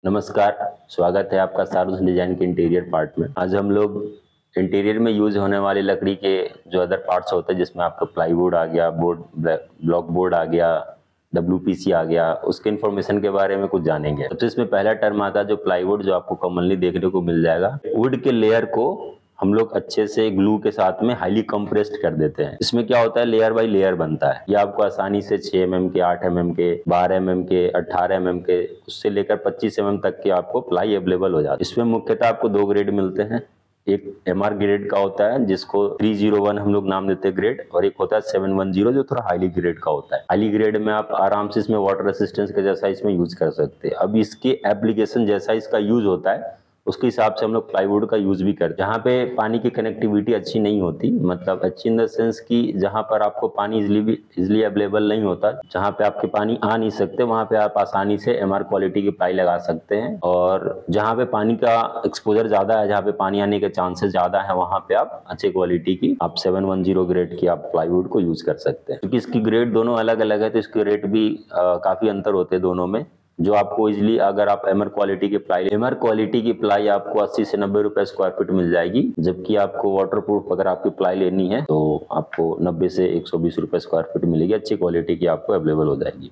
नमस्कार, स्वागत है आपका सारुस डिजाइन के इंटीरियर पार्ट में। आज हम लोग इंटीरियर में यूज होने वाली लकड़ी के जो अदर पार्ट्स होते हैं, जिसमें आपका प्लाईवुड आ गया, बोर्ड ब्लॉक बोर्ड आ गया, डब्ल्यूपीसी आ गया, उसके इन्फॉर्मेशन के बारे में कुछ जानेंगे। सबसे इसमें पहला टर्म आता है जो प्लाईवुड, जो आपको कॉमनली देखने को मिल जाएगा। वुड के लेयर को हम लोग अच्छे से ग्लू के साथ में हाईली कंप्रेस्ड कर देते हैं। इसमें क्या होता है, लेयर बाय लेयर बनता है। ये आपको आसानी से 6 mm के, 8 mm के, 12 mm के, 18 mm के, उससे लेकर 25 mm तक के आपको प्लाई अवेलेबल हो जाता है। इसमें मुख्यतः आपको 2 ग्रेड मिलते हैं। एक MR ग्रेड का होता है जिसको 301 हम लोग नाम देते हैं ग्रेड, और एक होता है 710 जो थोड़ा हाईली ग्रेड का होता है। हाईली ग्रेड में आप आराम से इसमें वाटर रेसिस्टेंस के जैसा इसमें यूज कर सकते हैं। अब इसके एप्लीकेशन जैसा इसका यूज होता है उसके हिसाब से हम लोग प्लाईवुड का यूज भी करते हैं। जहाँ पे पानी की कनेक्टिविटी अच्छी नहीं होती, मतलब अच्छी इन द सेंस कि जहाँ पर आपको पानी इजिली अवेलेबल नहीं होता, जहाँ पे आपके पानी आ नहीं सकते, वहाँ पे आप आसानी से MR क्वालिटी की प्लाई लगा सकते हैं। और जहाँ पे पानी का एक्सपोजर ज्यादा है, जहाँ पे पानी आने के चांसेस ज्यादा है, वहाँ पे आप अच्छे क्वालिटी की आप 710 ग्रेड की आप प्लाईवुड को यूज कर सकते हैं। क्योंकि इसकी ग्रेड दोनों अलग अलग है तो इसके रेट भी काफी अंतर होते हैं दोनों में। जो आपको इजिली अगर आप MR क्वालिटी की प्लाई आपको 80 से 90 रुपए स्क्वायर फीट मिल जाएगी, जबकि आपको वाटरप्रूफ अगर आपकी प्लाई लेनी है तो आपको 90 से 120 रुपए स्क्वायर फीट मिलेगी। अच्छी क्वालिटी की आपको अवेलेबल हो जाएगी।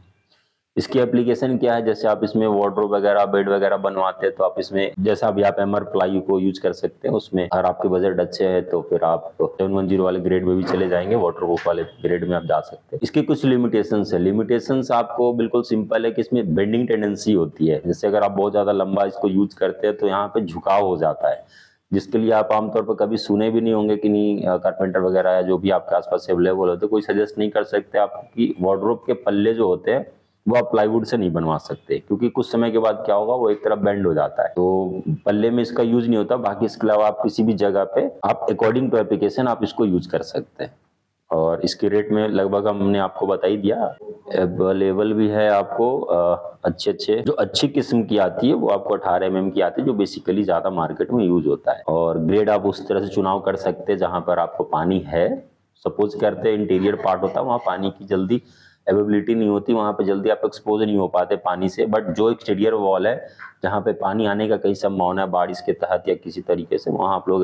इसकी एप्लीकेशन क्या है, जैसे आप इसमें वार्डरोब वगैरह, बेड वगैरह बनवाते हैं तो आप इसमें जैसा भी आप MR प्लाई को यूज कर सकते हैं। उसमें अगर आपके बजट अच्छे है तो फिर आप 710 वाले ग्रेड में भी चले जाएंगे, वाटरप्रूफ वाले ग्रेड में आप जा सकते हैं। इसकी कुछ लिमिटेशंस है। लिमिटेशंस आपको बिल्कुल सिंपल है कि इसमें बेंडिंग टेंडेंसी होती है। जैसे अगर आप बहुत ज्यादा लंबा इसको यूज करते हैं तो यहाँ पे झुकाव हो जाता है, जिसके लिए आप आमतौर पर कभी सुने भी नहीं होंगे कि नहीं कारपेंटर वगैरह या जो भी आपके आसपास अवेलेबल होते कोई सजेस्ट नहीं कर सकते आपकी वार्डरोब के पल्ले जो होते हैं वो आप प्लाईवुड से नहीं बनवा सकते, क्योंकि कुछ समय के बाद क्या होगा, वो एक तरफ बेंड हो जाता है, तो पल्ले में इसका यूज नहीं होता। बाकी इसके अलावा आप किसी भी जगह पे आप अकॉर्डिंग टू एप्लीकेशन आप इसको यूज कर सकते हैं। और इसके रेट में लगभग हमने आपको बता ही दिया। अवेलेबल भी है आपको अच्छे जो अच्छी किस्म की आती है वो आपको 18 mm की आती है, जो बेसिकली ज्यादा मार्केट में यूज होता है। और ग्रेड आप उस तरह से चुनाव कर सकते हैं जहां पर आपको पानी है। सपोज करते हैं इंटीरियर पार्ट होता है, वहां पानी की जल्दी अवेलेबिलिटी नहीं होती, वहां पे जल्दी आप एक्सपोज नहीं हो पाते पानी से। बट जो एक्सटीरियर वॉल है जहाँ पे पानी आने का कई संभावना है बारिश के तहत या किसी तरीके से, वहां आप लोग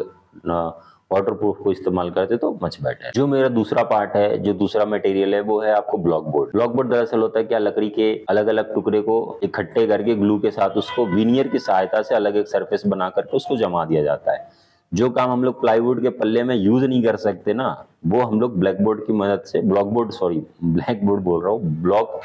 वाटरप्रूफ को इस्तेमाल करते तो मच बेटर है। जो मेरा दूसरा पार्ट है, जो दूसरा मटेरियल है, वो है आपको ब्लॉक बोर्ड। ब्लॉक बोर्ड दरअसल होता है क्या, लकड़ी के अलग अलग टुकड़े को इकट्ठे करके ग्लू के साथ उसको विनियर की सहायता से अलग एक सरफेस बना करके उसको जमा दिया जाता है। जो काम हम लोग प्लाईवुड के पल्ले में यूज नहीं कर सकते ना, वो हम लोग ब्लैक बोर्ड की मदद से, ब्लॉक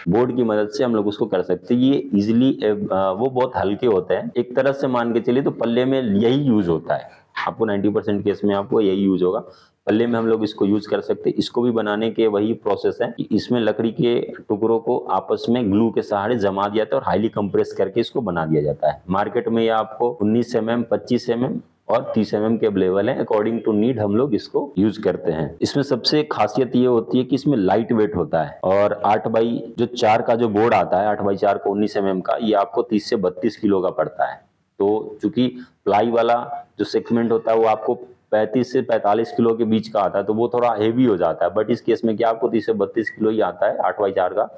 बोर्ड की मदद से हम लोग उसको कर सकते हैं। ये इजिली वो बहुत हल्के होते हैं, एक तरह से मान के चलिए तो पल्ले में यही यूज होता है। आपको 90% केस में आपको यही यूज होगा, पल्ले में हम लोग इसको यूज कर सकते हैं। इसको भी बनाने के वही प्रोसेस है कि इसमें लकड़ी के टुकड़ों को आपस में ग्लू के सहारे जमा दिया जाता है और हाईली कंप्रेस करके इसको बना दिया जाता है। मार्केट में ये आपको 19 mm, 25 mm और 30 mm के अवेलेबल है। अकॉर्डिंग टू नीड हम लोग इसको यूज करते हैं। इसमें सबसे खासियत ये होती है कि इसमें लाइट वेट होता है। और 8x4 का जो बोर्ड आता है, 8x4 को 19 mm का, ये आपको 30 से 32 किलो का पड़ता है। तो चूंकि प्लाई वाला जो सेगमेंट होता है वो आपको 35 से 45 किलो के बीच का आता है, तो वो थोड़ा हेवी हो जाता है। बट इस केस में क्या आपको 30 से 32 किलो ही आता है 8x4 का,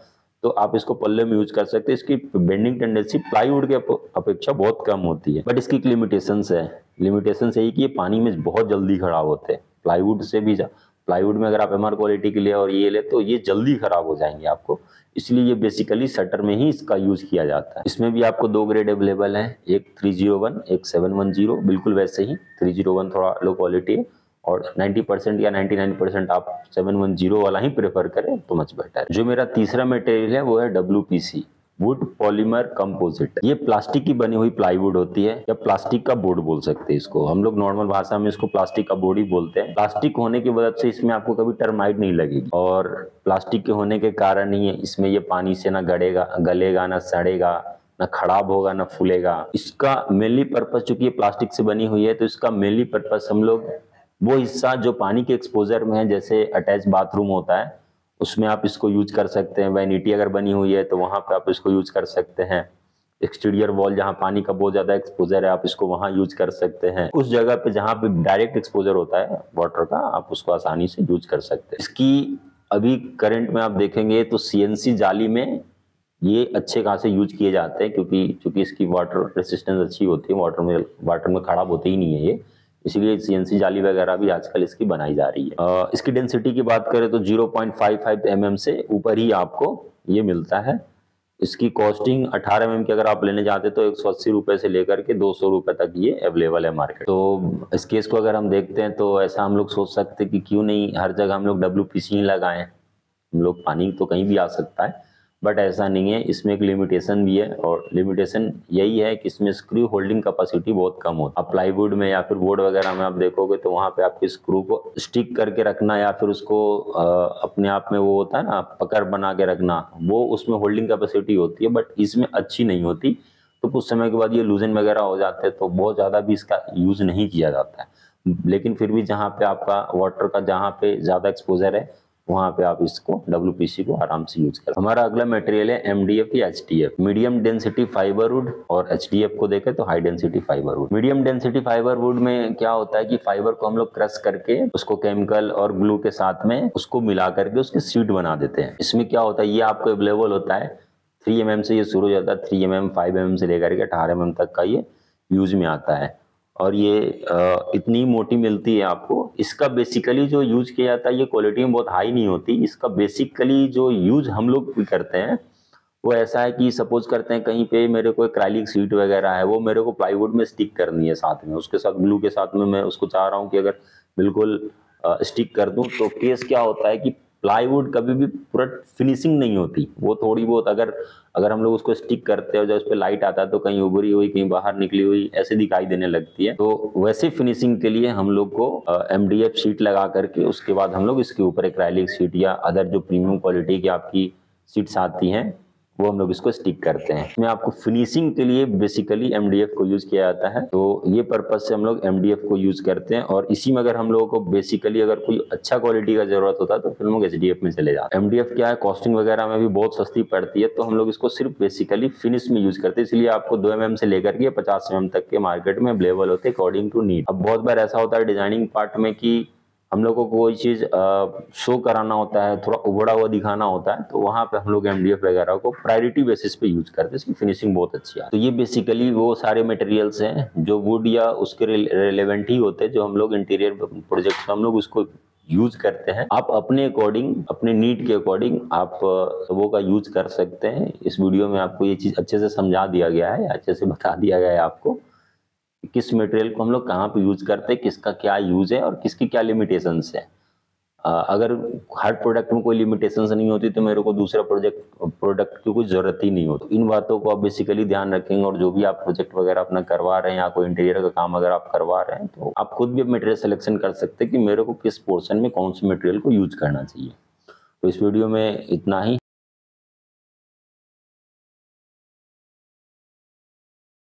तो आप इसको पल्ले में यूज कर सकते हैं। इसकी बेंडिंग टेंडेंसी प्लाईवुड के अपेक्षा बहुत कम होती है। बट इसकी लिमिटेशंस है। लिमिटेशंस यही कि ये पानी में बहुत जल्दी खराब होते हैं, प्लाईवुड से भी। प्लाईवुड में अगर आप MR क्वालिटी के लिए और ये ले तो ये जल्दी खराब हो जाएंगे आपको, इसलिए ये बेसिकली शटर में ही इसका यूज किया जाता है। इसमें भी आपको 2 ग्रेड अवेलेबल है, एक 301, एक 710। बिल्कुल वैसे ही 301 थोड़ा लो क्वालिटी है, और 90% या 99% आप 710 वाला ही प्रेफर करें तो मच बेटर है। जो मेरा तीसरा मटेरियल है वो है WPC, वुड पॉलीमर कंपोजिट। ये प्लास्टिक की बनी हुई प्लाईवुड होती है, या प्लास्टिक का बोर्ड बोल सकते हैं इसको। हम लोग नॉर्मल भाषा में इसको प्लास्टिक का बोर्ड ही बोलते हैं। प्लास्टिक होने की वजह से इसमें आपको कभी टर्माइट नहीं लगेगी, और प्लास्टिक के होने के कारण ही इसमें ये पानी से ना गलेगा, ना सड़ेगा, ना खराब होगा, ना फूलेगा। इसका मेनली पर्पस, चूंकि ये प्लास्टिक से बनी हुई है, तो इसका मेनली पर्पस हम लोग वो हिस्सा जो पानी के एक्सपोजर में है, जैसे अटैच बाथरूम होता है उसमें आप इसको यूज कर सकते हैं। वैनिटी अगर बनी हुई है तो वहां पे आप इसको यूज कर सकते हैं। एक्सटीरियर वॉल जहां पानी का बहुत ज्यादा एक्सपोजर है, आप इसको वहां यूज कर सकते हैं। उस जगह पे जहां पे डायरेक्ट एक्सपोजर होता है वाटर का, आप उसको आसानी से यूज कर सकते हैं। इसकी अभी करंट में आप देखेंगे तो CNC जाली में ये अच्छे खासे यूज किए जाते हैं क्योंकि इसकी वाटर रेसिस्टेंस अच्छी होती है, वाटर में खराब होते ही नहीं है ये, इसीलिए सीएनसी जाली वगैरह भी आजकल इसकी बनाई जा रही है। इसकी डेंसिटी की बात करें तो 0.55 mm से ऊपर ही आपको ये मिलता है। इसकी कॉस्टिंग 18 mm की अगर आप लेने जाते तो 180 रुपए से लेकर के 200 रुपए तक ये अवेलेबल है मार्केट। तो इस केस को अगर हम देखते हैं तो ऐसा हम लोग सोच सकते हैं कि क्यों नहीं हर जगह हम लोग WPC ही लगाएं, हम लोग पानी तो कहीं भी आ सकता है, बट ऐसा नहीं है। इसमें एक लिमिटेशन भी है और लिमिटेशन यही है कि इसमें स्क्रू होल्डिंग कैपेसिटी बहुत कम होती है। अब प्लाईवुड में या फिर बोर्ड वगैरह में आप देखोगे तो वहाँ पे आपके स्क्रू को स्टिक करके रखना या फिर उसको अपने आप में वो होता है ना पकड़ बना के रखना, वो उसमें होल्डिंग कैपेसिटी होती है, बट इसमें अच्छी नहीं होती। तो कुछ समय के बाद ये लूजन वगैरह हो जाते हैं, तो बहुत ज़्यादा भी इसका यूज़ नहीं किया जाता है। लेकिन फिर भी जहाँ पे आपका वाटर का जहाँ पे ज़्यादा एक्सपोजर है वहाँ पे आप इसको WPC को आराम से यूज करें। हमारा अगला मटेरियल है MDF या HDF, medium density fibre would, और HDF को देखें तो high density fibre would. Medium density fibre would में क्या होता है कि फाइबर को हम लोग क्रश करके उसको केमिकल और ग्लू के साथ में उसको मिला करके उसकी शीट बना देते हैं। इसमें क्या होता है, ये आपको अवेलेबल होता है 3 mm से, ये शुरू हो जाता है 3 mm 5 mm से लेकर के 18 mm तक का ये यूज में आता है, और ये इतनी मोटी मिलती है आपको। इसका बेसिकली जो यूज किया जाता है ये क्वालिटी में बहुत हाई नहीं होती। इसका बेसिकली जो यूज हम लोग भी करते हैं वो ऐसा है कि सपोज करते हैं कहीं पे मेरे को एक्राइलिक शीट वगैरह है, वो मेरे को प्लाईवुड में स्टिक करनी है साथ में, उसके साथ ग्लू के साथ में मैं उसको चाह रहा हूँ कि अगर बिल्कुल स्टिक कर दूं, तो केस क्या होता है कि प्लाईवुड कभी भी पूरा फिनिशिंग नहीं होती, वो थोड़ी बहुत अगर हम लोग उसको स्टिक करते हैं और जब उस पर लाइट आता है तो कहीं उभरी हुई कहीं बाहर निकली हुई ऐसे दिखाई देने लगती है। तो वैसे फिनिशिंग के लिए हम लोग को MDF शीट लगा करके उसके बाद हम लोग इसके ऊपर एक्राइलिक शीट या अदर जो प्रीमियम क्वालिटी की आपकी शीट्स आती हैं वो हम लोग इसको स्टिक करते हैं। इसमें आपको फिनिशिंग के लिए बेसिकली MDF को यूज किया जाता है, तो ये पर्पज से हम लोग MDF को यूज करते हैं। और इसी में अगर हम लोगों को बेसिकली अगर कोई अच्छा क्वालिटी का जरूरत होता है तो फिर हम लोग HDF में चले जाते हैं। MDF क्या है, कॉस्टिंग वगैरह में भी बहुत सस्ती पड़ती है, तो हम लोग इसको सिर्फ बेसिकली फिनिश में यूज करते हैं, इसलिए आपको 2 mm से लेकर के 50 mm तक के मार्केट में अवेलेबल होते हैं अकॉर्डिंग टू नीड। अब बहुत बार ऐसा होता है डिजाइनिंग पार्ट में कि हम लोगों को कोई चीज शो कराना होता है, थोड़ा उभड़ा हुआ दिखाना होता है, तो वहां पे हम लोग MDF वगैरह को प्रायोरिटी बेसिस पे यूज करते हैं, इसकी फिनिशिंग बहुत अच्छी है। तो ये बेसिकली वो सारे मटेरियल्स हैं जो वुड या उसके रिलेवेंट ही होते हैं, जो हम लोग इंटीरियर प्रोजेक्ट्स में हम लोग उसको यूज करते हैं। आप अपने अकॉर्डिंग, अपने नीड के अकॉर्डिंग आप वो का यूज कर सकते हैं। इस वीडियो में आपको ये चीज अच्छे से समझा दिया गया है, अच्छे से बता दिया गया है आपको किस मटेरियल को हम लोग कहाँ पे यूज करते हैं, किसका क्या यूज है और किसकी क्या लिमिटेशंस है। अगर हर प्रोडक्ट में कोई लिमिटेशंस नहीं होती तो मेरे को दूसरा प्रोडक्ट की कोई जरूरत ही नहीं होती। इन बातों को आप बेसिकली ध्यान रखेंगे, और जो भी आप प्रोजेक्ट वगैरह अपना करवा रहे हैं या कोई इंटीरियर का काम अगर आप करवा रहे हैं तो आप खुद भी मटेरियल सिलेक्शन कर सकते हैं कि मेरे को किस पोर्शन में कौन से मटेरियल को यूज करना चाहिए। तो इस वीडियो में इतना ही।